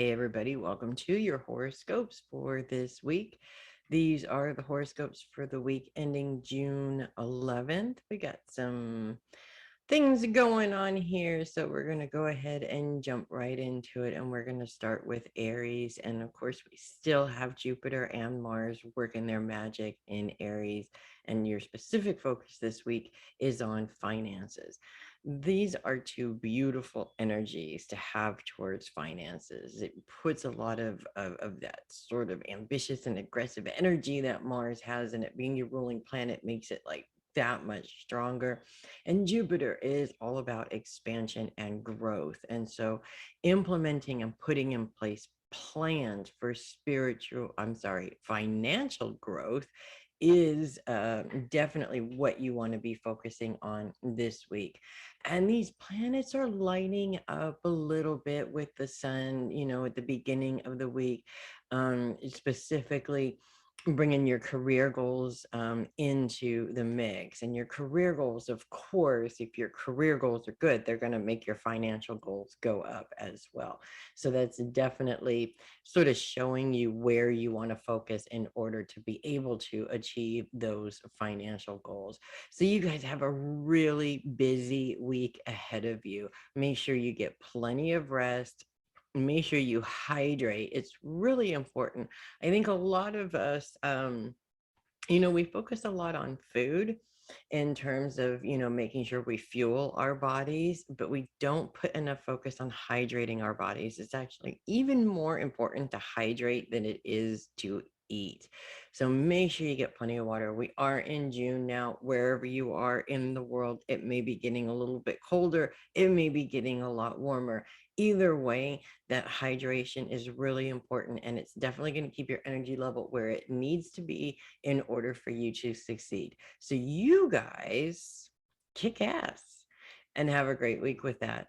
Hey, everybody, welcome to your horoscopes for this week. These are the horoscopes for the week ending June 11th. We got some things going on here, so we're going to go ahead and jump right into it. And we're going to start with Aries. And of course, we still have Jupiter and Mars working their magic in Aries. And your specific focus this week is on finances. These are two beautiful energies to have towards finances. It puts a lot of that sort of ambitious and aggressive energy that Mars has, and it being your ruling planet makes it like that much stronger. And Jupiter is all about expansion and growth. And so implementing and putting in place plans for financial growth is definitely what you want to be focusing on this week. And these planets are lighting up a little bit with the sun, at the beginning of the week, specifically bringing your career goals into the mix. And your career goals, of course, if your career goals are good, they're going to make your financial goals go up as well. So that's definitely sort of showing you where you want to focus in order to be able to achieve those financial goals. So you guys have a really busy week ahead of you. Make sure you get plenty of rest. Make sure you hydrate. It's really important. I think a lot of us, we focus a lot on food in terms of, making sure we fuel our bodies, but we don't put enough focus on hydrating our bodies. It's actually even more important to hydrate than it is to eat. So make sure you get plenty of water. We are in June now. Wherever you are in the world, it may be getting a little bit colder. It may be getting a lot warmer. Either way, that hydration is really important, and it's definitely going to keep your energy level where it needs to be in order for you to succeed. So you guys kick ass and have a great week with that.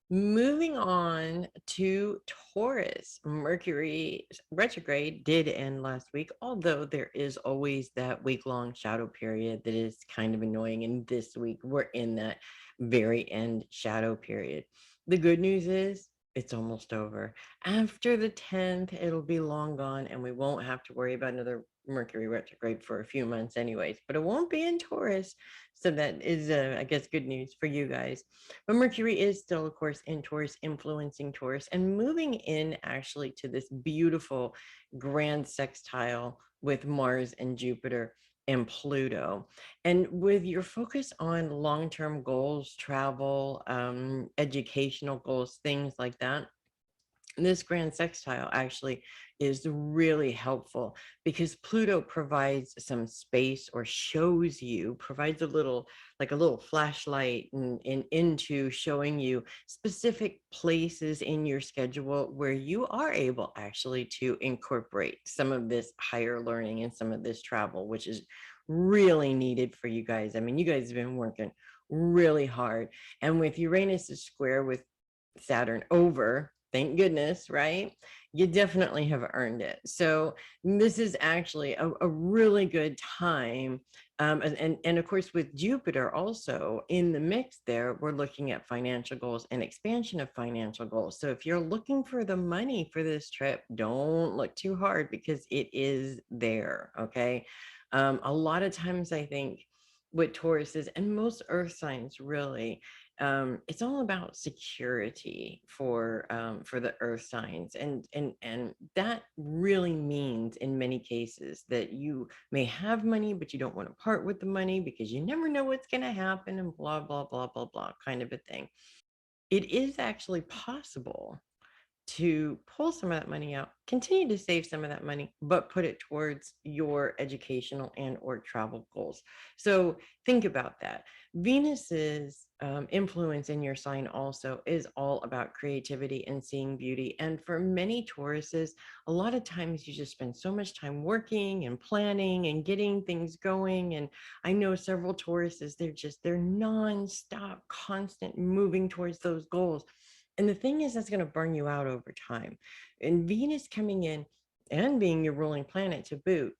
Moving on to Taurus, Mercury retrograde did end last week, although there is always that week-long shadow period that is kind of annoying. And this week we're in that very end shadow period. The good news is it's almost over. After the 10th, it'll be long gone, and we won't have to worry about another Mercury retrograde for a few months anyways, but it won't be in Taurus. So that is, I guess, good news for you guys. But Mercury is still, of course, in Taurus, influencing Taurus and moving in actually to this beautiful grand sextile with Mars and Jupiter and Pluto. And with your focus on long-term goals, travel, educational goals, things like that, this grand sextile actually is really helpful because Pluto provides some space, or provides a little, like a little flashlight into showing you specific places in your schedule where you are able actually to incorporate some of this higher learning and some of this travel, which is really needed for you guys. I mean, you guys have been working really hard, and with Uranus is square with Saturn over, thank goodness, right? You definitely have earned it. So this is actually a really good time. And of course, with Jupiter also in the mix there, we're looking at financial goals and expansion of financial goals. So if you're looking for the money for this trip, don't look too hard because it is there, okay? A lot of times I think with Tauruses and most earth signs really, it's all about security for the earth signs, and that really means in many cases that you may have money but you don't want to part with the money because you never know what's going to happen, and blah blah blah blah blah kind of a thing. It is actually possible to pull some of that money out, continue to save some of that money, but put it towards your educational and or travel goals. So think about that. Venus's influence in your sign also is all about creativity and seeing beauty. And for many Tauruses, a lot of times you just spend so much time working and planning and getting things going. And I know several Tauruses, they're nonstop, constant moving towards those goals. And the thing is, that's going to burn you out over time. And Venus coming in and being your ruling planet to boot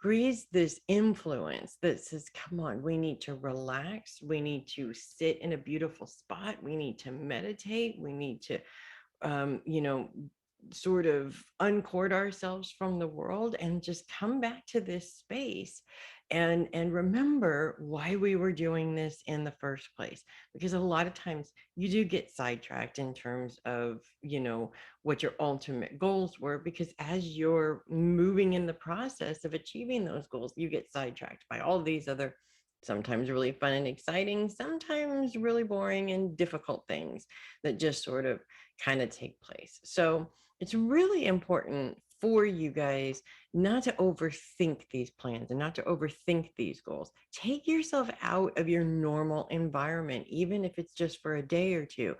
creates this influence that says, come on, we need to relax. We need to sit in a beautiful spot. We need to meditate. We need to you know, sort of uncord ourselves from the world and just come back to this space and remember why we were doing this in the first place, because a lot of times you do get sidetracked in terms of, you know, what your ultimate goals were, because as you're moving in the process of achieving those goals, you get sidetracked by all these other, sometimes really fun and exciting, sometimes really boring and difficult things that just sort of kind of take place. So it's really important for you guys not to overthink these plans and not to overthink these goals. Take yourself out of your normal environment, even if it's just for a day or two,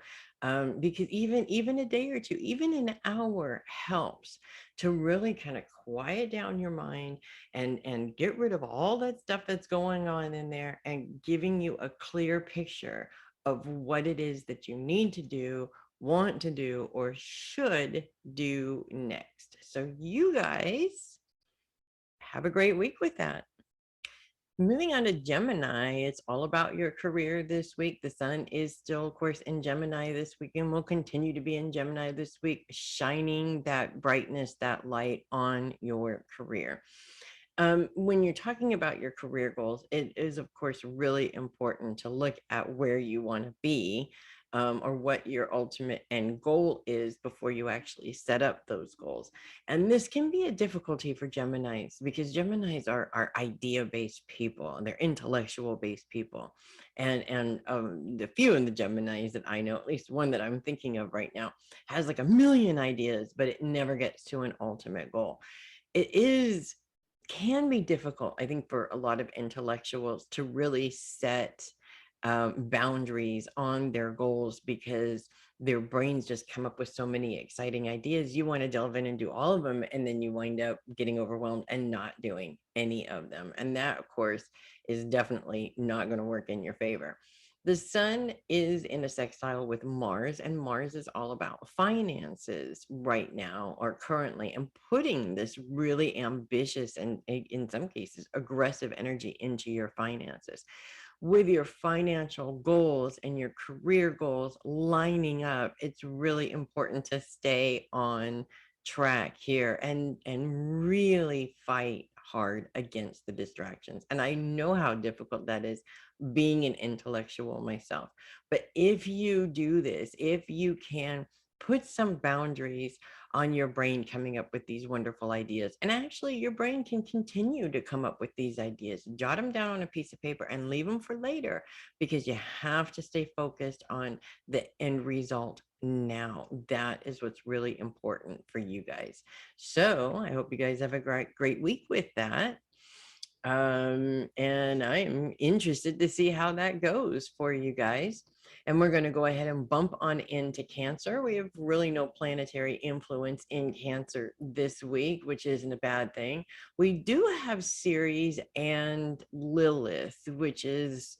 because even a day or two, even an hour helps to really kind of quiet down your mind and get rid of all that stuff that's going on in there and giving you a clear picture of what it is that you need to do, want to do, or should do next. So you guys have a great week with that. Moving on to Gemini, it's all about your career this week. The sun is still, of course, in Gemini this week and will continue to be in Gemini this week, shining that brightness, that light on your career. When you're talking about your career goals, it is, of course, really important to look at where you want to be, or what your ultimate end goal is before you actually set up those goals. And this can be a difficulty for Geminis, because Geminis are idea-based people and they're intellectual-based people. And the few in the Geminis that I know, at least one that I'm thinking of right now, has like a million ideas, but it never gets to an ultimate goal. It can be difficult, I think, for a lot of intellectuals to really set boundaries on their goals, because their brains just come up with so many exciting ideas. You want to delve in and do all of them, and then you wind up getting overwhelmed and not doing any of them. And that, of course, is definitely not going to work in your favor. The sun is in a sextile with Mars, and Mars is all about finances right now, or currently, and putting this really ambitious and, in some cases, aggressive energy into your finances. With your financial goals and your career goals lining up, it's really important to stay on track here and really fight hard against the distractions. And I know how difficult that is, being an intellectual myself. But if you do this, if you can put some boundaries on your brain coming up with these wonderful ideas, and actually your brain can continue to come up with these ideas, jot them down on a piece of paper and leave them for later, because you have to stay focused on the end result now. That is what's really important for you guys. So I hope you guys have a great week with that. And I'm interested to see how that goes for you guys. And we're going to go ahead and bump on into Cancer. We have really no planetary influence in Cancer this week, which isn't a bad thing. We do have Ceres and Lilith, which is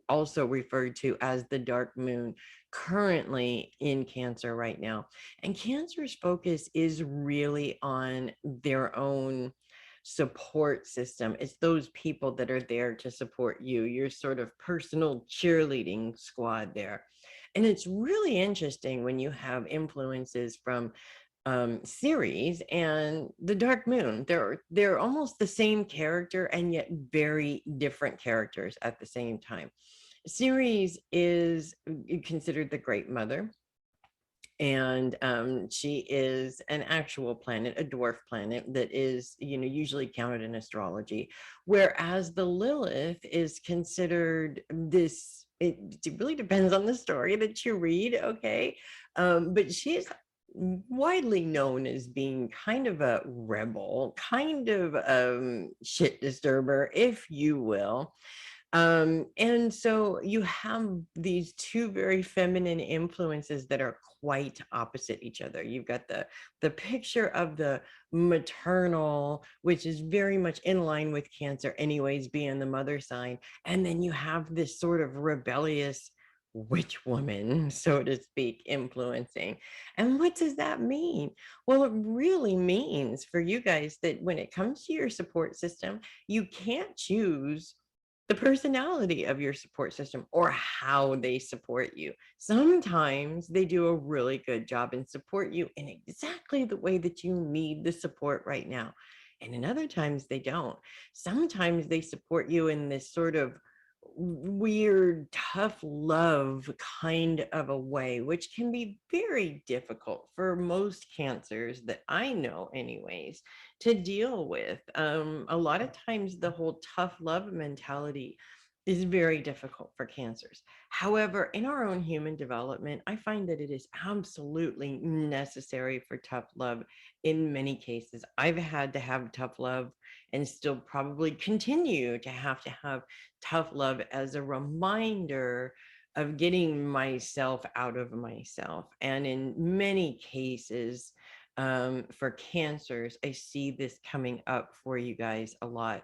also referred to as the dark moon, currently in Cancer right now. And Cancer's focus is really on their own support system. It's those people that are there to support you, your sort of personal cheerleading squad there. And it's really interesting when you have influences from Ceres and the Dark Moon. They're almost the same character and yet very different characters at the same time. Ceres is considered the Great Mother, and she is an actual planet, a dwarf planet that is, usually counted in astrology, whereas the Lilith is considered this, it really depends on the story that you read, okay, but she is widely known as being kind of a rebel, kind of shit disturber, if you will. And so you have these two very feminine influences that are quite opposite each other. You've got the picture of the maternal, which is very much in line with Cancer anyways, being the mother sign. And then you have this sort of rebellious witch woman, so to speak, influencing. And what does that mean? Well, it really means for you guys that when it comes to your support system, you can't choose the personality of your support system or how they support you. Sometimes they do a really good job and support you in exactly the way that you need the support right now. And in other times they don't. Sometimes they support you in this sort of weird, tough love kind of a way, which can be very difficult for most cancers that I know, anyways, to deal with. A lot of times, the whole tough love mentality is very difficult for cancers. However, in our own human development, I find that it is absolutely necessary for tough love in many cases. I've had to have tough love and still probably continue to have tough love as a reminder of getting myself out of myself. And in many cases, for cancers, I see this coming up for you guys a lot.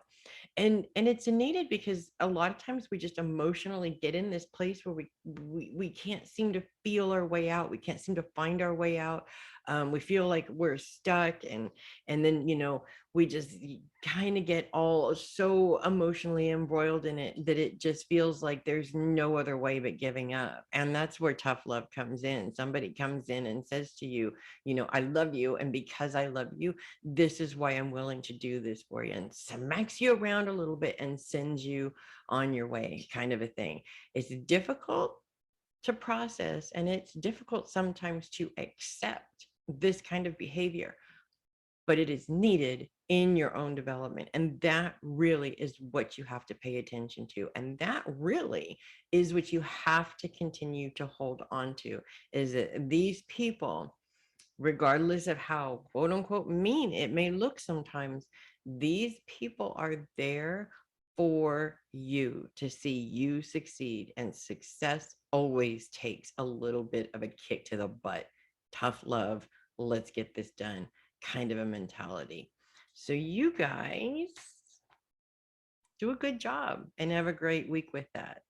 And it's needed because a lot of times we just emotionally get in this place where we can't seem to feel our way out. We can't seem to find our way out. We feel like we're stuck, and then we just kind of get all so emotionally embroiled in it that it just feels like there's no other way but giving up. And that's where tough love comes in. Somebody comes in and says to you, I love you, and because I love you, this is why I'm willing to do this for you, and smacks you around a little bit and sends you on your way, kind of a thing. It's difficult to process, and it's difficult sometimes to accept this kind of behavior, but it is needed in your own development. And that really is what you have to pay attention to. And that really is what you have to continue to hold on to, is that these people, regardless of how quote unquote mean it may look sometimes, these people are there for you, to see you succeed. And success always takes a little bit of a kick to the butt. Tough love, let's get this done kind of a mentality. So you guys do a good job and have a great week with that.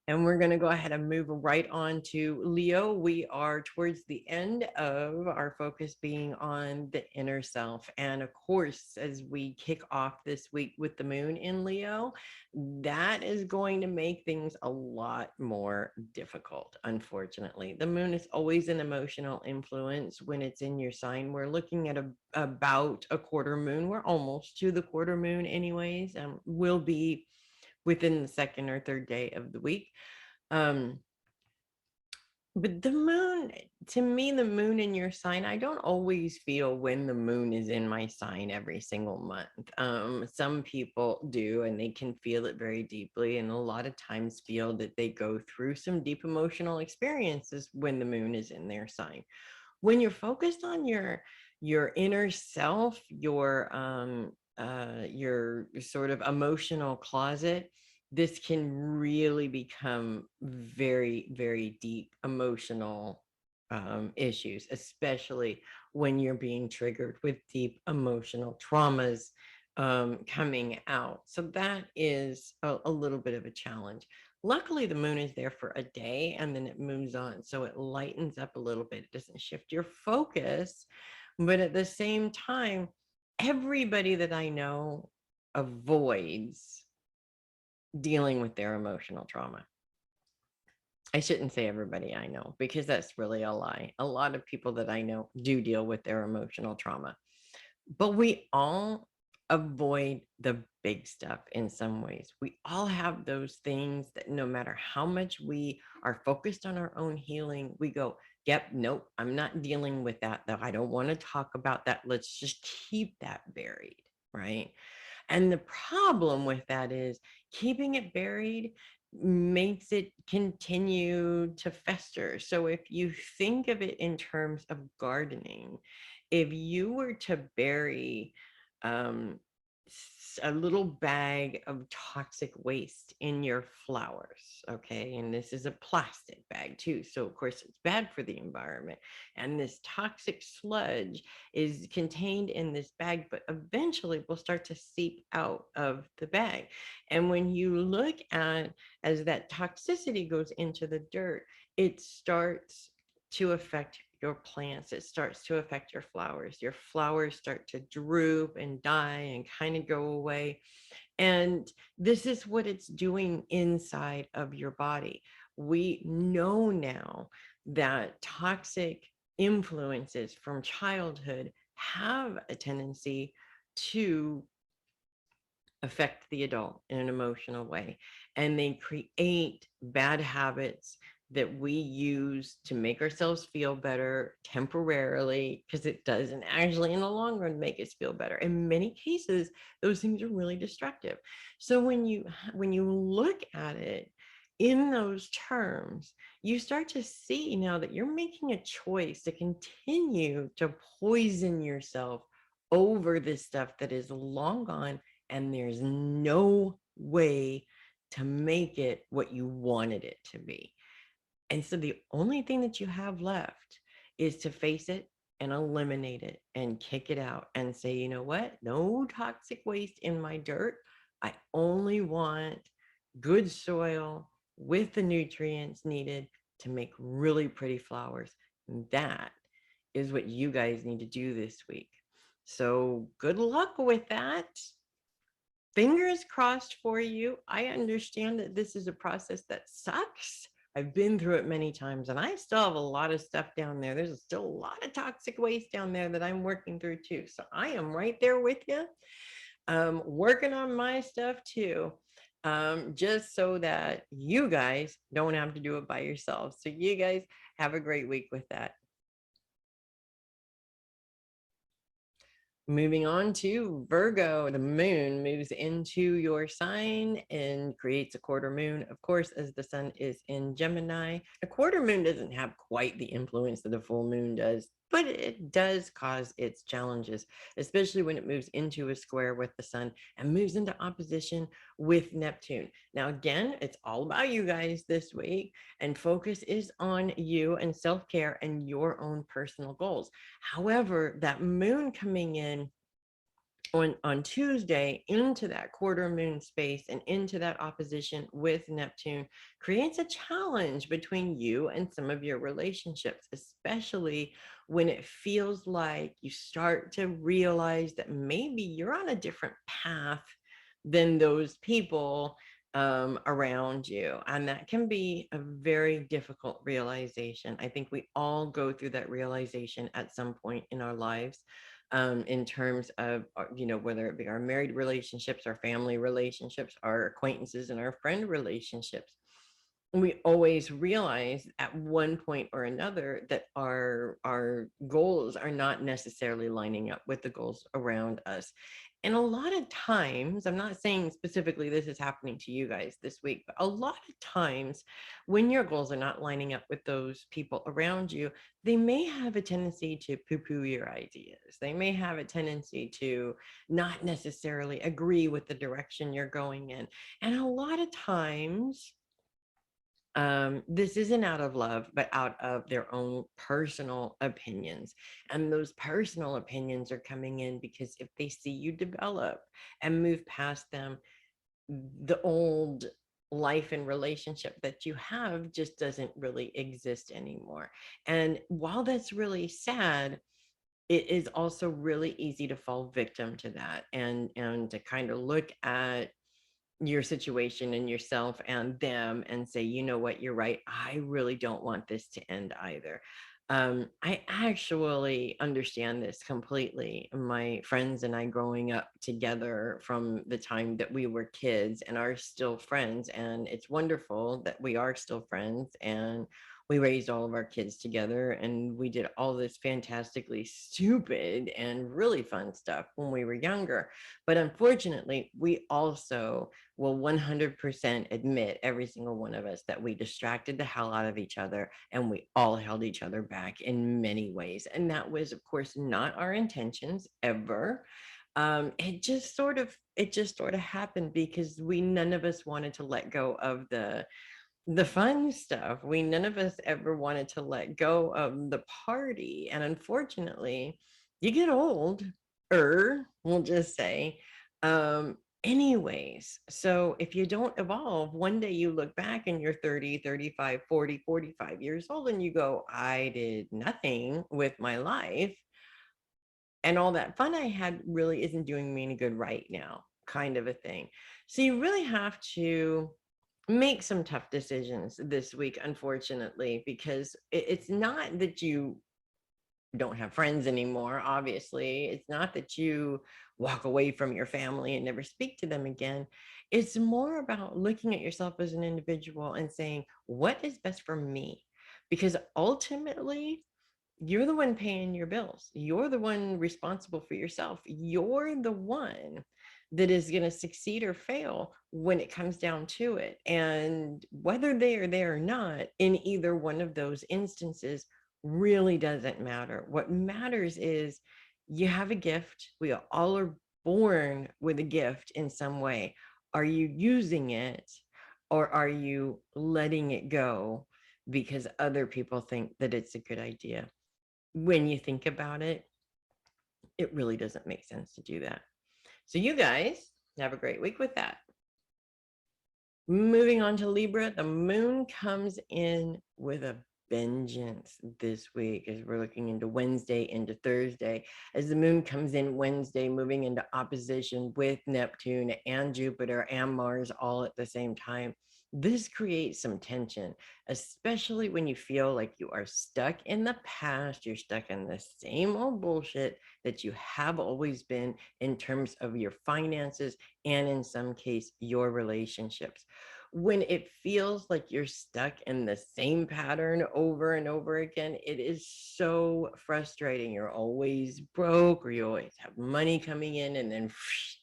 And we're going to go ahead and move right on to Leo. We are towards the end of our focus being on the inner self. And of course, as we kick off this week with the moon in Leo, that is going to make things a lot more difficult, unfortunately. The moon is always an emotional influence when it's in your sign. We're looking at about a quarter moon. We're almost to the quarter moon anyways. We'll be within the second or third day of the week. But the moon, to me, the moon in your sign, I don't always feel when the moon is in my sign every single month. Some people do, and they can feel it very deeply, and a lot of times feel that they go through some deep emotional experiences when the moon is in their sign. When you're focused on your inner self, your sort of emotional closet, this can really become very, very deep emotional issues, especially when you're being triggered with deep emotional traumas coming out. So that is a little bit of a challenge. Luckily, the moon is there for a day and then it moves on. So it lightens up a little bit. It doesn't shift your focus. But at the same time, everybody that I know avoids dealing with their emotional trauma. I shouldn't say everybody I know, because that's really a lie. A lot of people that I know do deal with their emotional trauma, but we all avoid the big stuff in some ways. We all have those things that no matter how much we are focused on our own healing, we go, yep, nope, I'm not dealing with that though. I don't want to talk about that. Let's just keep that buried, right? And the problem with that is keeping it buried makes it continue to fester. So if you think of it in terms of gardening, if you were to bury um, a little bag of toxic waste in your flowers, okay, and this is a plastic bag too, so of course it's bad for the environment, and this toxic sludge is contained in this bag, but eventually will start to seep out of the bag. And when you look at, as that toxicity goes into the dirt, it starts to affect your plants. It starts to affect your flowers. Your flowers start to droop and die and kind of go away. And this is what it's doing inside of your body. We know now that toxic influences from childhood have a tendency to affect the adult in an emotional way. And they create bad habits that we use to make ourselves feel better temporarily, because it doesn't actually in the long run make us feel better. In many cases, those things are really destructive. So when you look at it in those terms, you start to see now that you're making a choice to continue to poison yourself over this stuff that is long gone, and there's no way to make it what you wanted it to be. And so the only thing that you have left is to face it and eliminate it and kick it out and say, you know what? No toxic waste in my dirt. I only want good soil with the nutrients needed to make really pretty flowers. And that is what you guys need to do this week. So good luck with that. Fingers crossed for you. I understand that this is a process that sucks. I've been through it many times, and I still have a lot of stuff down there. There's still a lot of toxic waste down there that I'm working through too. So I am right there with you, working on my stuff too, just so that you guys don't have to do it by yourselves. So you guys have a great week with that. Moving on to Virgo, the moon moves into your sign and creates a quarter moon, of course, as the sun is in Gemini. A quarter moon doesn't have quite the influence that a full moon does, but it does cause its challenges, especially when it moves into a square with the sun and moves into opposition with Neptune. Now, again, it's all about you guys this week, and focus is on you and self-care and your own personal goals. However, that moon coming in on Tuesday into that quarter moon space and into that opposition with Neptune creates a challenge between you and some of your relationships, especially when it feels like you start to realize that maybe you're on a different path than those people around you. And that can be a very difficult realization. I think we all go through that realization at some point in our lives, in terms of, whether it be our married relationships, our family relationships, our acquaintances, and our friend relationships. We always realize at one point or another that our goals are not necessarily lining up with the goals around us. And a lot of times, I'm not saying specifically this is happening to you guys this week, but a lot of times when your goals are not lining up with those people around you, they may have a tendency to poo-poo your ideas. They may have a tendency to not necessarily agree with the direction you're going in. And a lot of times, this isn't out of love, but out of their own personal opinions. And those personal opinions are coming in because if they see you develop and move past them, the old life and relationship that you have just doesn't really exist anymore. And while that's really sad, it is also really easy to fall victim to that, and to kind of look at your situation and yourself and them and say, you know what, you're right. I really don't want this to end either. I actually understand this completely. My friends and I growing up together from the time that we were kids and are still friends. And it's wonderful that we are still friends, and we raised all of our kids together, and we did all this fantastically stupid and really fun stuff when we were younger. But unfortunately, we also will 100% admit, every single one of us, that we distracted the hell out of each other, and we all held each other back in many ways. And that was, of course, not our intentions ever. It just sort of happened because none of us wanted to let go of the fun stuff. None of us ever wanted to let go of the party. And unfortunately, you get old, we'll just say, anyways. So if you don't evolve, one day you look back and you're 30, 35, 40, 45 years old and you go, I did nothing with my life. And all that fun I had really isn't doing me any good right now, kind of a thing. So you really have to make some tough decisions this week, unfortunately, because it's not that you don't have friends anymore. Obviously, it's not that you walk away from your family and never speak to them again. It's more about looking at yourself as an individual and saying, what is best for me? Because ultimately, you're the one paying your bills. You're the one responsible for yourself. You're the one that is going to succeed or fail when it comes down to it. And whether they are there or not, in either one of those instances, really doesn't matter. What matters is you have a gift. We all are born with a gift in some way. Are you using it, or are you letting it go because other people think that it's a good idea? When you think about it, it really doesn't make sense to do that. So you guys have a great week with that. Moving on to Libra, the moon comes in with a vengeance this week as we're looking into Wednesday into Thursday. As the moon comes in Wednesday, moving into opposition with Neptune and Jupiter and Mars all at the same time. This creates some tension, especially when you feel like you are stuck in the past. You're stuck in the same old bullshit that you have always been in terms of your finances and in some case, your relationships. When it feels like you're stuck in the same pattern over and over again, it is so frustrating. You're always broke, or you always have money coming in and then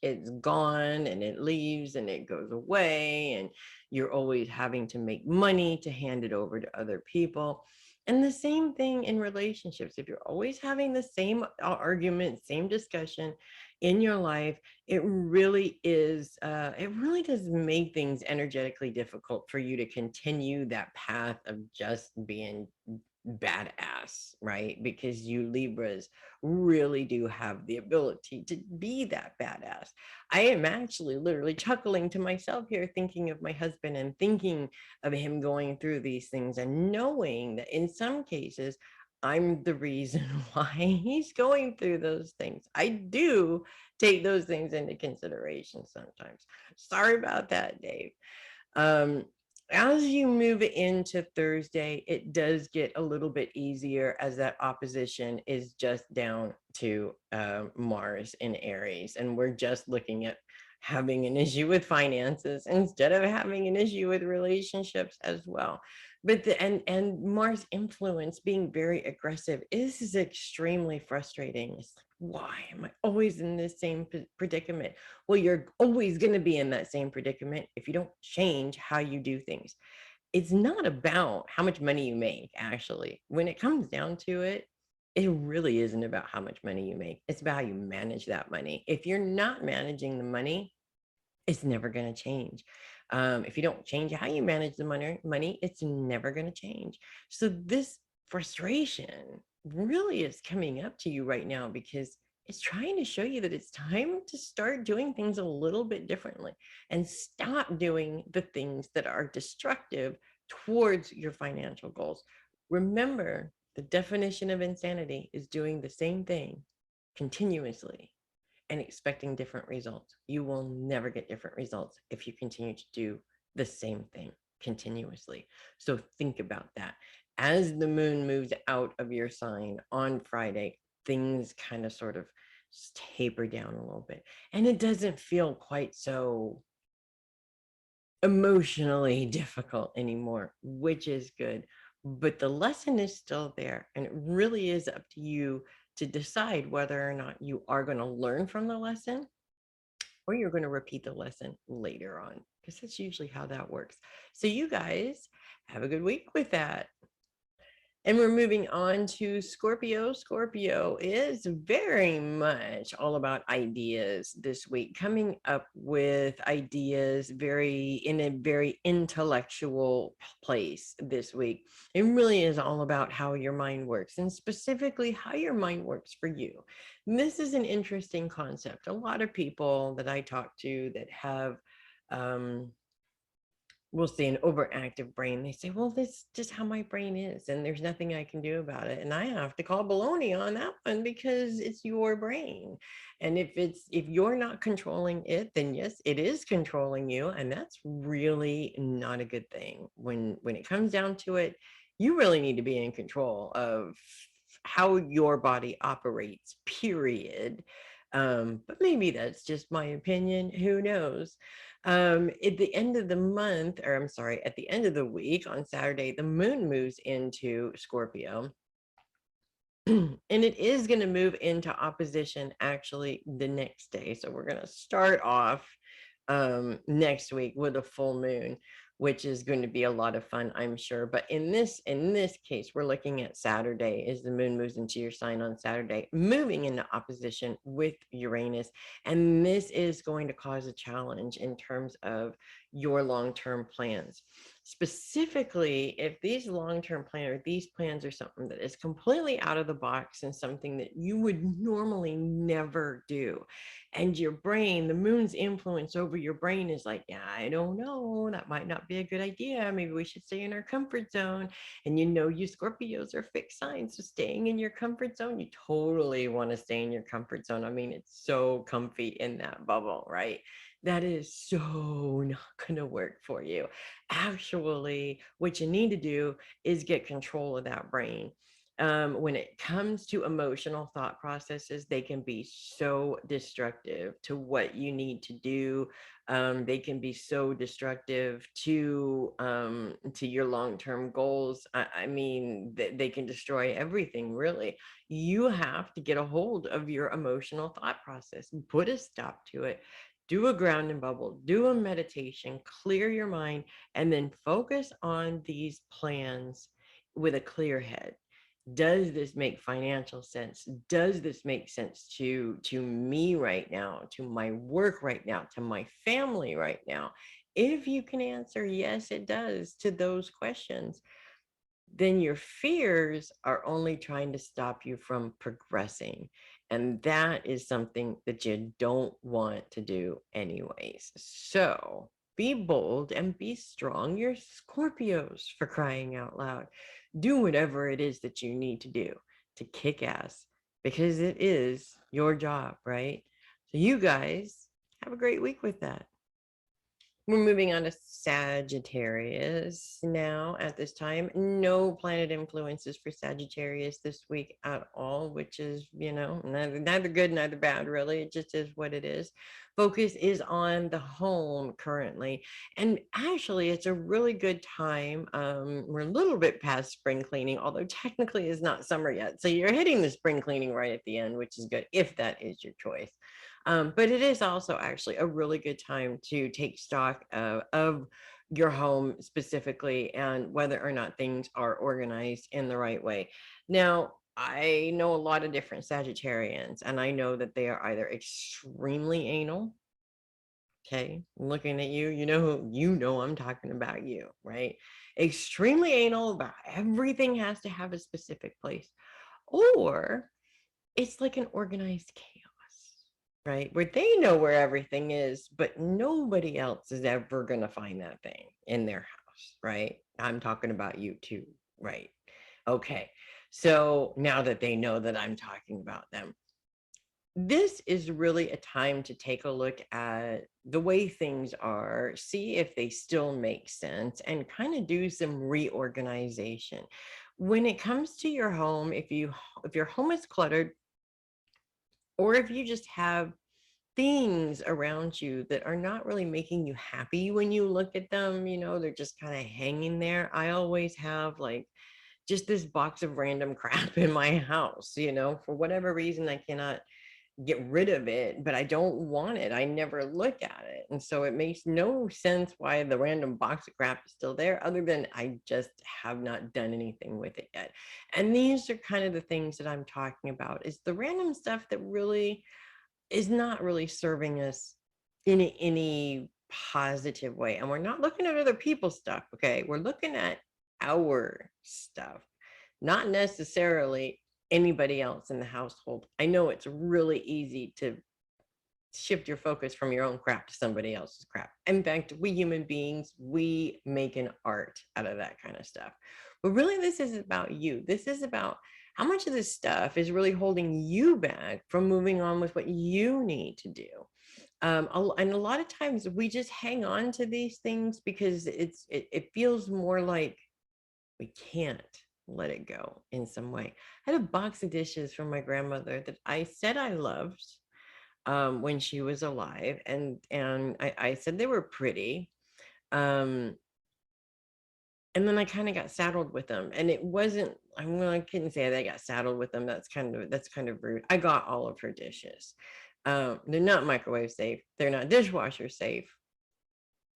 it's gone and it leaves and it goes away. And you're always having to make money to hand it over to other people. And the same thing in relationships. If you're always having the same argument, same discussion in your life, it really is, it really does make things energetically difficult for you to continue that path of just being badass, right? Because you Libras really do have the ability to be that badass. I am actually literally chuckling to myself here, thinking of my husband and thinking of him going through these things and knowing that in some cases, I'm the reason why he's going through those things. I do take those things into consideration sometimes. Sorry about that, Dave. Um, as you move into Thursday, it does get a little bit easier as that opposition is just down to Mars in Aries. And we're just looking at having an issue with finances instead of having an issue with relationships as well. But and Mars influence being very aggressive is extremely frustrating. It's like, why am I always in this same predicament? Well, you're always going to be in that same predicament if you don't change how you do things. It's not about how much money you make, actually. When it comes down to it, it really isn't about how much money you make. It's about how you manage that money. If you're not managing the money, it's never going to change. If you don't change how you manage the money, it's never going to change. So this frustration really is coming up to you right now because it's trying to show you that it's time to start doing things a little bit differently and stop doing the things that are destructive towards your financial goals. Remember, the definition of insanity is doing the same thing continuously and expecting different results. You will never get different results if you continue to do the same thing continuously. So think about that. As the moon moves out of your sign on Friday, things kind of sort of taper down a little bit. And it doesn't feel quite so emotionally difficult anymore, which is good. But the lesson is still there. And it really is up to you to decide whether or not you are going to learn from the lesson or you're going to repeat the lesson later on, because that's usually how that works. So you guys have a good week with that. And we're moving on to Scorpio. Scorpio is very much all about ideas this week, coming up with ideas in a very intellectual place this week. It really is all about how your mind works, and specifically how your mind works for you. And this is an interesting concept. A lot of people that I talk to that have we'll say an overactive brain, they say, well, this is just how my brain is, and there's nothing I can do about it. And I have to call baloney on that one, because it's your brain. And if you're not controlling it, then yes, it is controlling you. And that's really not a good thing. When it comes down to it, you really need to be in control of how your body operates, period. But maybe that's just my opinion. Who knows? At the end of the month, or I'm sorry, at the end of the week on Saturday, the moon moves into Scorpio. And it is going to move into opposition actually the next day. So we're going to start off next week with a full moon, which is going to be a lot of fun, I'm sure. But in this case, we're looking at Saturday, as the moon moves into your sign on Saturday, moving into opposition with Uranus. And this is going to cause a challenge in terms of your long-term plans. Specifically, if these long-term plans or these plans are something that is completely out of the box and something that you would normally never do, and your brain, the moon's influence over your brain is like, yeah, I don't know, that might not be a good idea, maybe we should stay in our comfort zone. And you Scorpios are fixed signs, so staying in your comfort zone, you totally want to stay in your comfort zone. I mean, it's so comfy in that bubble, right? That is so not going to work for you. Actually, what you need to do is get control of that brain. When it comes to emotional thought processes, they can be so destructive to what you need to do. They can be so destructive to your long-term goals. I mean, they can destroy everything, really. You have to get a hold of your emotional thought process, put a stop to it, do a grounding bubble, do a meditation, clear your mind, and then focus on these plans with a clear head. Does this make financial sense? Does this make sense to me right now, to my work right now, to my family right now? If you can answer yes, it does to those questions, then your fears are only trying to stop you from progressing. And that is something that you don't want to do anyways. So be bold and be strong. You're Scorpios, for crying out loud. Do whatever it is that you need to do to kick ass, because it is your job, right? So you guys have a great week with that. We're moving on to Sagittarius now at this time. No planet influences for Sagittarius this week at all, which is, neither good, neither bad, really. It just is what it is. Focus is on the home currently. And actually, it's a really good time. We're a little bit past spring cleaning, although technically it's not summer yet. So you're hitting the spring cleaning right at the end, which is good if that is your choice. But it is also actually a really good time to take stock of your home specifically, and whether or not things are organized in the right way. Now, I know a lot of different Sagittarians, and I know that they are either extremely anal. Okay, looking at you, I'm talking about you, right? Extremely anal about everything has to have a specific place, or it's like an organized chaos, right? Where they know where everything is, but nobody else is ever going to find that thing in their house, right? I'm talking about you too, right? Okay. So now that they know that I'm talking about them, this is really a time to take a look at the way things are, see if they still make sense, and kind of do some reorganization. When it comes to your home, if your home is cluttered, or if you just have things around you that are not really making you happy when you look at them, they're just kind of hanging there. I always have like just this box of random crap in my house, for whatever reason I cannot get rid of it, but I don't want it. I never look at it. And so it makes no sense why the random box of crap is still there, other than I just have not done anything with it yet. And these are kind of the things that I'm talking about, is the random stuff that really is not really serving us in any positive way. And we're not looking at other people's stuff, okay? We're looking at our stuff, not necessarily anybody else in the household. I know it's really easy to shift your focus from your own crap to somebody else's crap. In fact, we human beings, we make an art out of that kind of stuff. But really, this is about you. This is about how much of this stuff is really holding you back from moving on with what you need to do. And a lot of times we just hang on to these things because it feels more like we can't let it go in some way. I had a box of dishes from my grandmother that I said I loved when she was alive, and I said they were pretty. Um, and then I kind of got saddled with them, and it wasn't. I couldn't say that I got saddled with them. That's kind of rude. I got all of her dishes. They're not microwave safe. They're not dishwasher safe.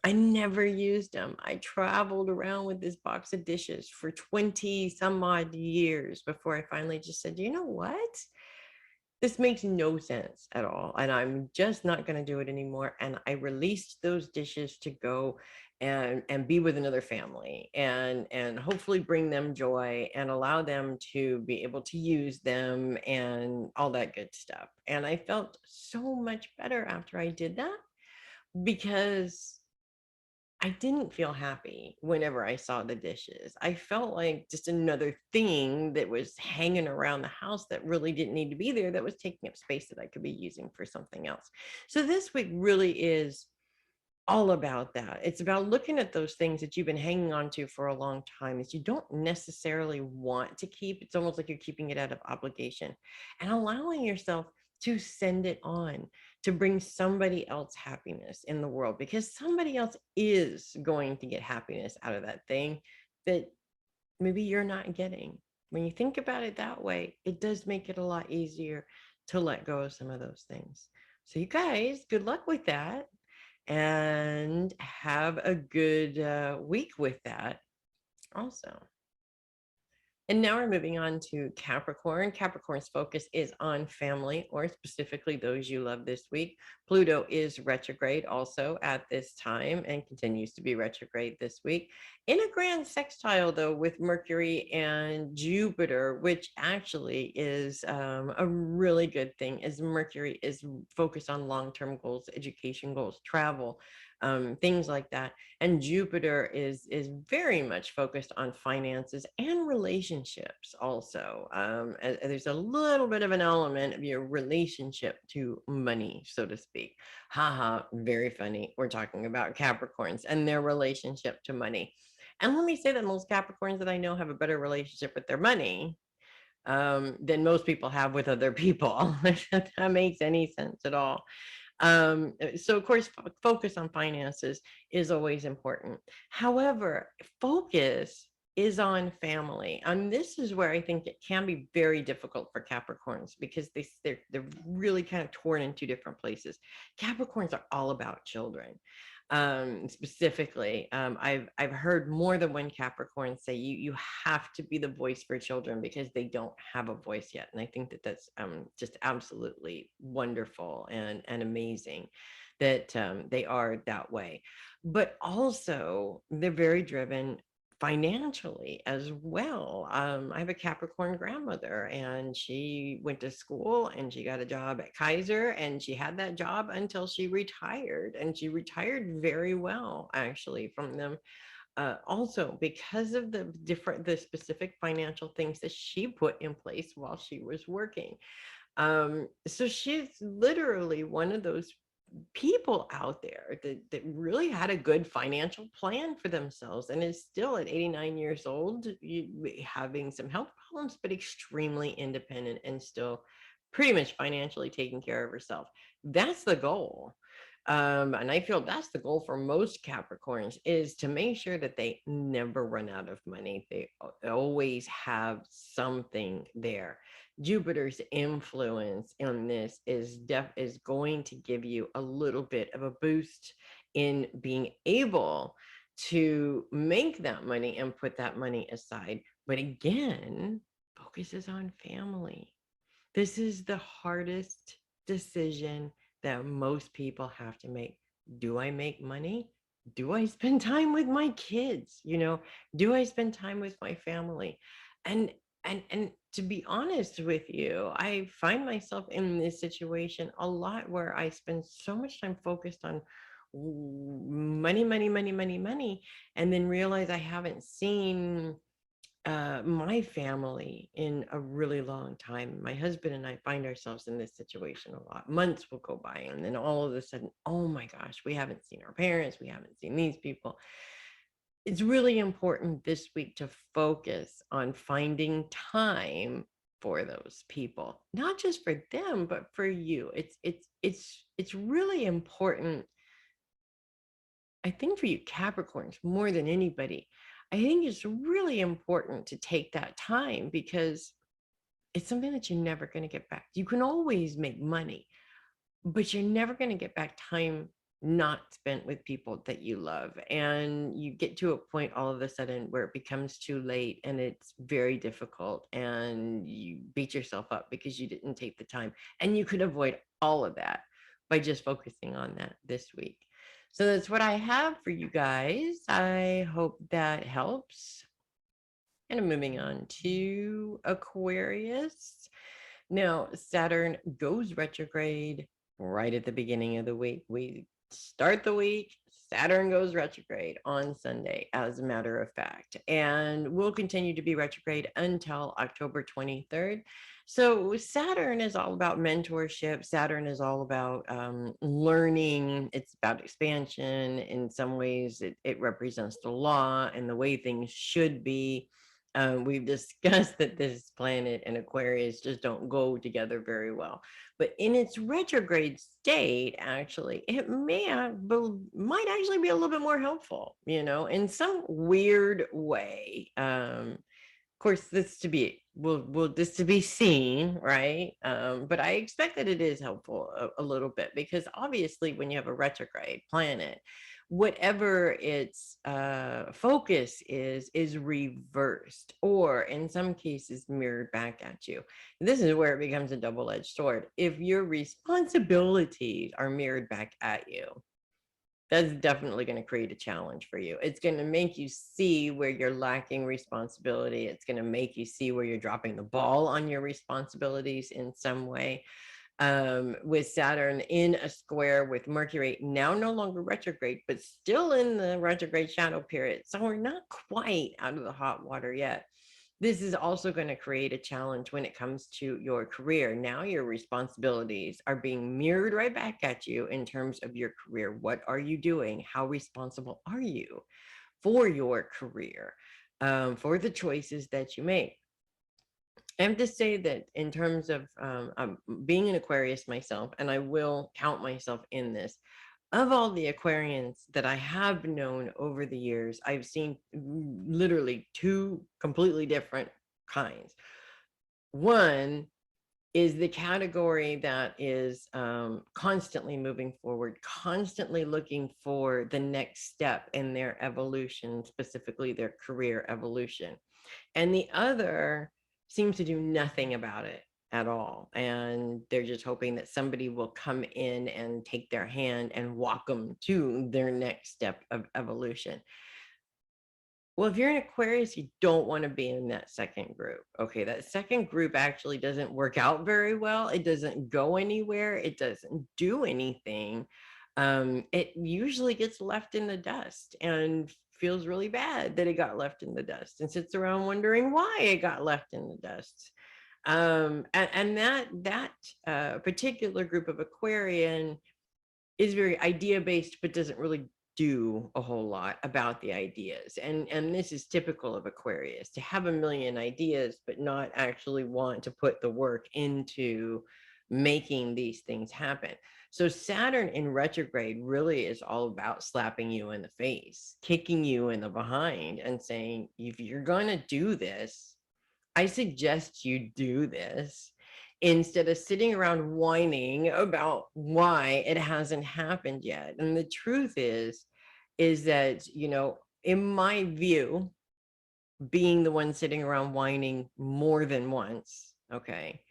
I never used them. I traveled around with this box of dishes for 20 some odd years before I finally just said, you know what? This makes no sense at all. And I'm just not going to do it anymore. And I released those dishes to go and be with another family and hopefully bring them joy and allow them to be able to use them and all that good stuff. And I felt so much better after I did that, because I didn't feel happy whenever I saw the dishes. I felt like just another thing that was hanging around the house that really didn't need to be there, that was taking up space that I could be using for something else. So this week really is all about that. It's about looking at those things that you've been hanging on to for a long time that you don't necessarily want to keep. It's almost like you're keeping it out of obligation, and allowing yourself to send it on to bring somebody else happiness in the world, because somebody else is going to get happiness out of that thing that maybe you're not getting. When you think about it that way, it does make it a lot easier to let go of some of those things. So you guys, good luck with that, and have a good week with that also. And now we're moving on to Capricorn. Capricorn's focus is on family, or specifically those you love this week. Pluto is retrograde also at this time and continues to be retrograde this week. In a grand sextile, though, with Mercury and Jupiter, which actually is a really good thing, as Mercury is focused on long-term goals, education goals, travel, things like that. And Jupiter is very much focused on finances and relationships also. There's a little bit of an element of your relationship to money, so to speak. Haha, very funny. We're talking about Capricorns and their relationship to money. And let me say that most Capricorns that I know have a better relationship with their money than most people have with other people. If that makes any sense at all. So of course, focus on finances is always important. However, focus is on family. And this is where I think it can be very difficult for Capricorns, because they're really kind of torn in two different places. Capricorns are all about children. Specifically, I've heard more than one Capricorn say you have to be the voice for children because they don't have a voice yet. And I think that that's just absolutely wonderful and amazing that they are that way. But also, they're very driven financially as well. I have a Capricorn grandmother, and she went to school and she got a job at Kaiser, and she had that job until she retired, and she retired very well actually from them. Also because of the specific financial things that she put in place while she was working. So she's literally one of those people out there that really had a good financial plan for themselves, and is still at 89 years old, having some health problems, but extremely independent and still pretty much financially taking care of herself. That's the goal. And I feel that's the goal for most Capricorns, is to make sure that they never run out of money. They always have something there Jupiter's influence in this is going to give you a little bit of a boost in being able to make that money and put that money aside. But again, focuses on family. This is the hardest decision that most people have to make. Do I make money? Do I spend time with my kids? Do I spend time with my family? And and to be honest with you, I find myself in this situation a lot where I spend so much time focused on money, money, money, money, money, and then realize I haven't seen my family in a really long time. My husband and I find ourselves in this situation a lot. Months will go by, and then all of a sudden, oh my gosh, we haven't seen our parents, we haven't seen these people. It's really important this week to focus on finding time for those people, not just for them, but for you. It's really important, I think, for you Capricorns more than anybody. I think it's really important to take that time because it's something that you're never going to get back. You can always make money, but you're never going to get back time not spent with people that you love. And you get to a point all of a sudden where it becomes too late and it's very difficult and you beat yourself up because you didn't take the time. And you could avoid all of that by just focusing on that this week. So that's what I have for you guys. I hope that helps. And I'm moving on to Aquarius. Now, Saturn goes retrograde right at the beginning of the week. We start the week, Saturn goes retrograde on Sunday, as a matter of fact, and will continue to be retrograde until October 23rd. So Saturn is all about mentorship. Saturn is all about learning. It's about expansion. In some ways, it represents the law and the way things should be. We've discussed that this planet and Aquarius just don't go together very well. But in its retrograde state, actually, it might actually be a little bit more helpful, in some weird way. Of course, this to be will this to be seen, right? But I expect that it is helpful a little bit because obviously, when you have a retrograde planet, whatever its focus is reversed, or in some cases mirrored back at you. This is where it becomes a double-edged sword. If your responsibilities are mirrored back at you, that's definitely going to create a challenge for you. It's going to make you see where you're lacking responsibility. It's going to make you see where you're dropping the ball on your responsibilities in some way. With Saturn in a square with Mercury, now no longer retrograde, but still in the retrograde shadow period. So we're not quite out of the hot water yet. This is also going to create a challenge when it comes to your career. Now your responsibilities are being mirrored right back at you in terms of your career. What are you doing? How responsible are you for your career, for the choices that you make? I have to say that in terms of being an Aquarius myself, and I will count myself in this, of all the Aquarians that I have known over the years, I've seen literally two completely different kinds. One is the category that is constantly moving forward, constantly looking for the next step in their evolution, specifically their career evolution. And the other seems to do nothing about it at all. And they're just hoping that somebody will come in and take their hand and walk them to their next step of evolution. Well, if you're an Aquarius, you don't want to be in that second group. Okay, that second group actually doesn't work out very well. It doesn't go anywhere. It doesn't do anything. It usually gets left in the dust and feels really bad that it got left in the dust and sits around wondering why it got left in the dust. And that particular group of Aquarian is very idea based, but doesn't really do a whole lot about the ideas. And this is typical of Aquarius, to have a million ideas, but not actually want to put the work into making these things happen. So Saturn in retrograde really is all about slapping you in the face, kicking you in the behind and saying, if you're going to do this, I suggest you do this instead of sitting around whining about why it hasn't happened yet. And the truth is that, in my view, being the one sitting around whining more than once, okay,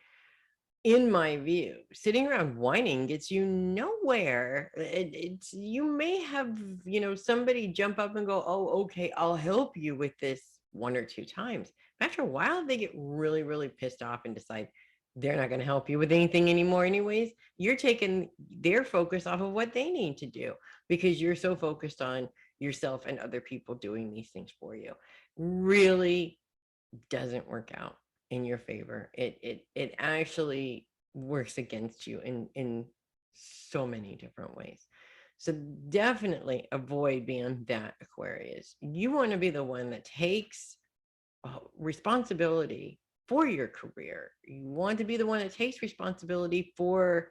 in my view, sitting around whining gets you nowhere. It's you may have, somebody jump up and go, "Oh, okay, I'll help you with this 1 or 2 times." After a while, they get really, really pissed off and decide they're not going to help you with anything anymore. Anyways, you're taking their focus off of what they need to do because you're so focused on yourself and other people doing these things for you. Really doesn't work out in your favor. It actually works against you in so many different ways. So definitely avoid being that Aquarius. You want to be the one that takes responsibility for your career. You want to be the one that takes responsibility for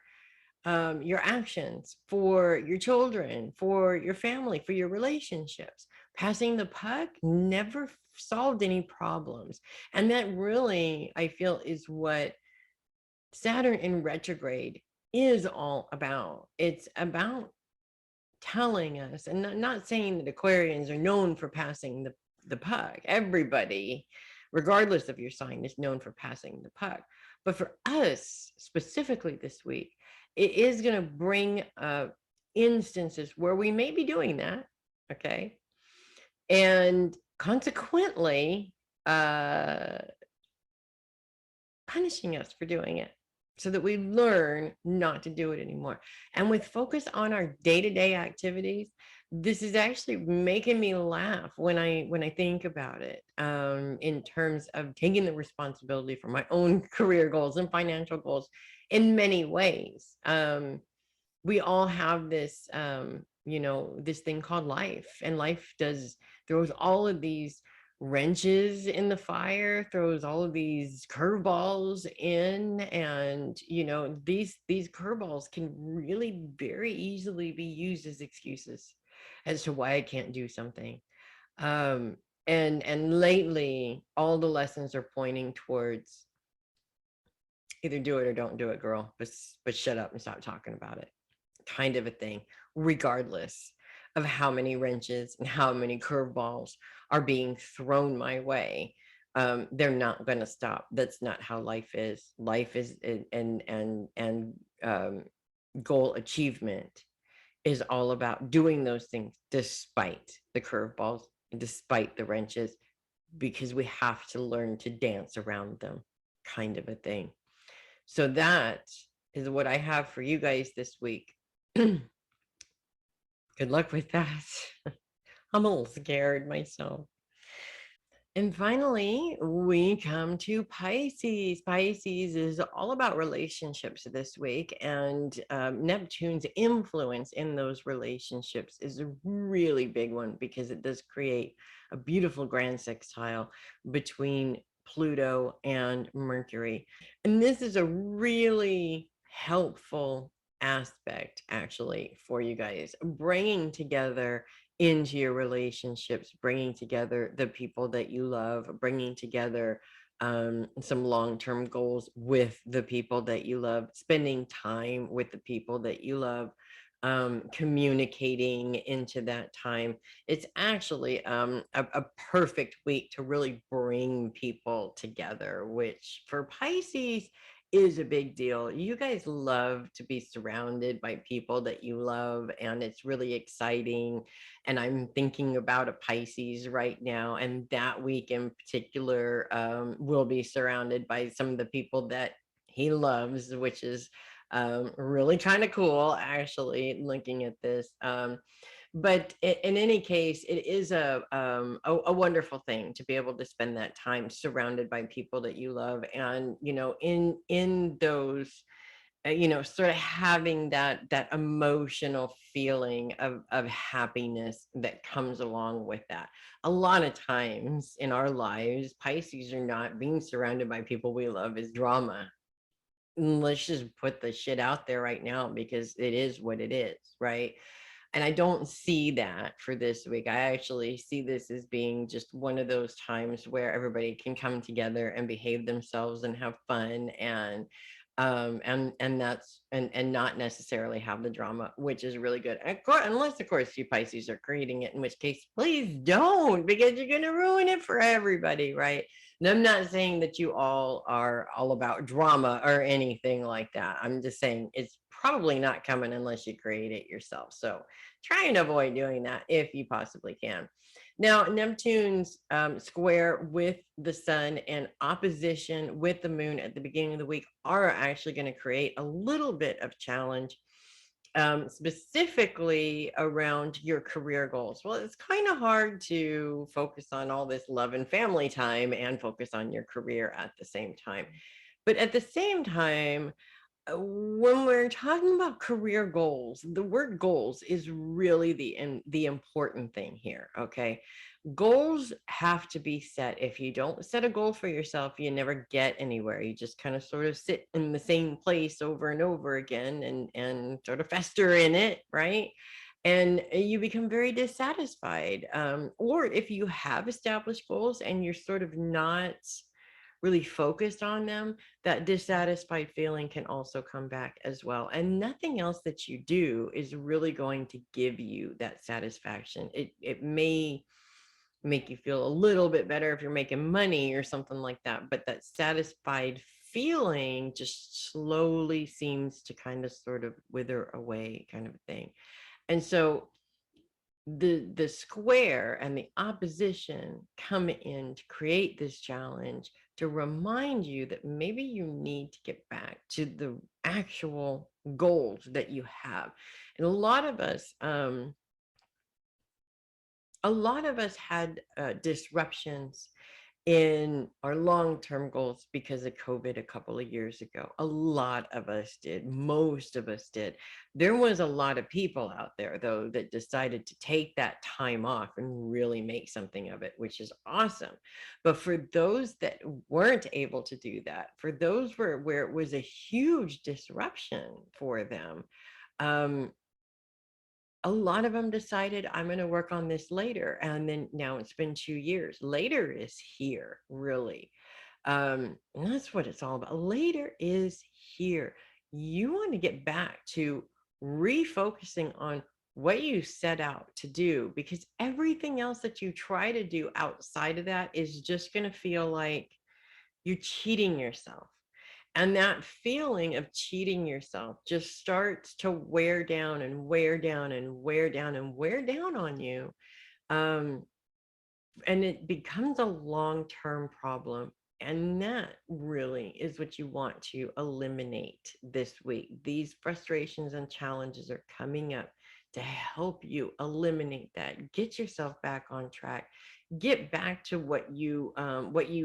your actions, for your children, for your family, for your relationships. Passing the puck never solved any problems. And that really, I feel, is what Saturn in retrograde is all about. It's about telling us, and not saying that Aquarians are known for passing the puck. Everybody, regardless of your sign, is known for passing the puck. But for us, specifically this week, it is going to bring instances where we may be doing that, okay? And consequently, punishing us for doing it so that we learn not to do it anymore. And with focus on our day-to-day activities, this is actually making me laugh when I think about it, in terms of taking the responsibility for my own career goals and financial goals in many ways. We all have this, this thing called life, and life throws all of these wrenches in the fire, throws all of these curveballs in, and these curveballs can really very easily be used as excuses as to why I can't do something. um and lately all the lessons are pointing towards either do it or don't do it, girl, but shut up and stop talking about it, kind of a thing, regardless of how many wrenches and how many curveballs are being thrown my way. They're not going to stop. That's not how life is. Life is, and goal achievement is all about doing those things despite the curveballs, despite the wrenches, because we have to learn to dance around them, kind of a thing. So that is what I have for you guys this week. Good luck with that. I'm a little scared myself. And finally, we come to Pisces. Pisces is all about relationships this week, and Neptune's influence in those relationships is a really big one because it does create a beautiful grand sextile between Pluto and Mercury. And this is a really helpful aspect, actually, for you guys, bringing together into your relationships, bringing together the people that you love, bringing together some long-term goals with the people that you love, spending time with the people that you love, communicating into that time. It's actually a perfect week to really bring people together, which for Pisces is a big deal. You guys love to be surrounded by people that you love, and it's really exciting. And I'm thinking about a Pisces right now, and that week in particular will be surrounded by some of the people that he loves, which is really kind of cool, actually, looking at this. But in any case, it is a wonderful thing to be able to spend that time surrounded by people that you love, and in those sort of having that emotional feeling of happiness that comes along with that. A lot of times in our lives, Pisces are not being surrounded by people we love is drama. Let's just put the shit out there right now because it is what it is, right? And I don't see that for this week. I actually see this as being just one of those times where everybody can come together and behave themselves and have fun, and that's and not necessarily have the drama, which is really good. And unless of course you Pisces are creating it, in which case please don't, because you're going to ruin it for everybody, right? And I'm not saying that you all are all about drama or anything like that. I'm just saying it's probably not coming unless you create it yourself. So try and avoid doing that if you possibly can. Now, Neptune's square with the sun and opposition with the moon at the beginning of the week are actually going to create a little bit of challenge, specifically around your career goals. Well, it's kind of hard to focus on all this love and family time and focus on your career at the same time. But at the same time, when we're talking about career goals, the word goals is really the important thing here. Okay, goals have to be set. If you don't set a goal for yourself, you never get anywhere. You just kind of sort of sit in the same place over and over again, and sort of fester in it, right? And you become very dissatisfied. Or if you have established goals and you're sort of not really focused on them, that dissatisfied feeling can also come back as well. And nothing else that you do is really going to give you that satisfaction. It may make you feel a little bit better if you're making money or something like that, but that satisfied feeling just slowly seems to kind of sort of wither away, kind of thing. And so the square and the opposition come in to create this challenge, to remind you that maybe you need to get back to the actual goals that you have. And a lot of us had disruptions in our long-term goals because of COVID a couple of years ago. A lot of us did. Most of us did. There was a lot of people out there, though, that decided to take that time off and really make something of it, which is awesome. But for those that weren't able to do that, for those where it was a huge disruption for them, a lot of them decided, I'm going to work on this later. And then now it's been 2 years. Later is here, really. And that's what it's all about. Later is here. You want to get back to refocusing on what you set out to do, because everything else that you try to do outside of that is just going to feel like you're cheating yourself. And that feeling of cheating yourself just starts to wear down and wear down and wear down and wear down on you. Um, and it becomes a long-term problem. And that really is what you want to eliminate this week. These frustrations and challenges are coming up to help you eliminate that. Get yourself back on track. Get back to what you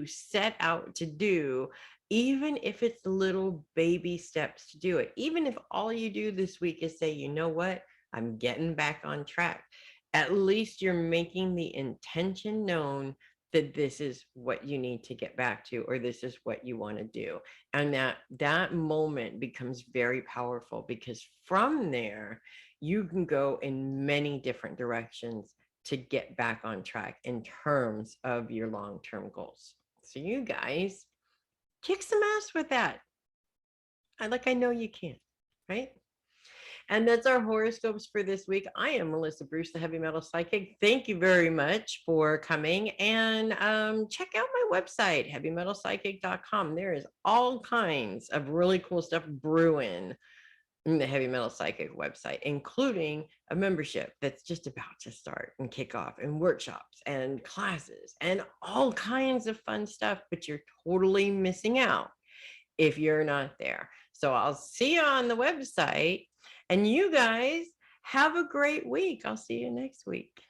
set out to do, even if it's little baby steps to do it. Even if all you do this week is say, you know what, I'm getting back on track. At least you're making the intention known that this is what you need to get back to, or this is what you want to do. And that moment becomes very powerful, because from there you can go in many different directions to get back on track in terms of your long-term goals. So you guys kick some ass with that. I know you can, right? And that's our horoscopes for this week. I am Melissa Bruce, the Heavy Metal Psychic. Thank you very much for coming. And check out my website, heavymetalpsychic.com. There is all kinds of really cool stuff brewing in the Heavy Metal Psychic website, including a membership that's just about to start and kick off, and workshops and classes and all kinds of fun stuff, but you're totally missing out if you're not there. So I'll see you on the website, and you guys have a great week. I'll see you next week.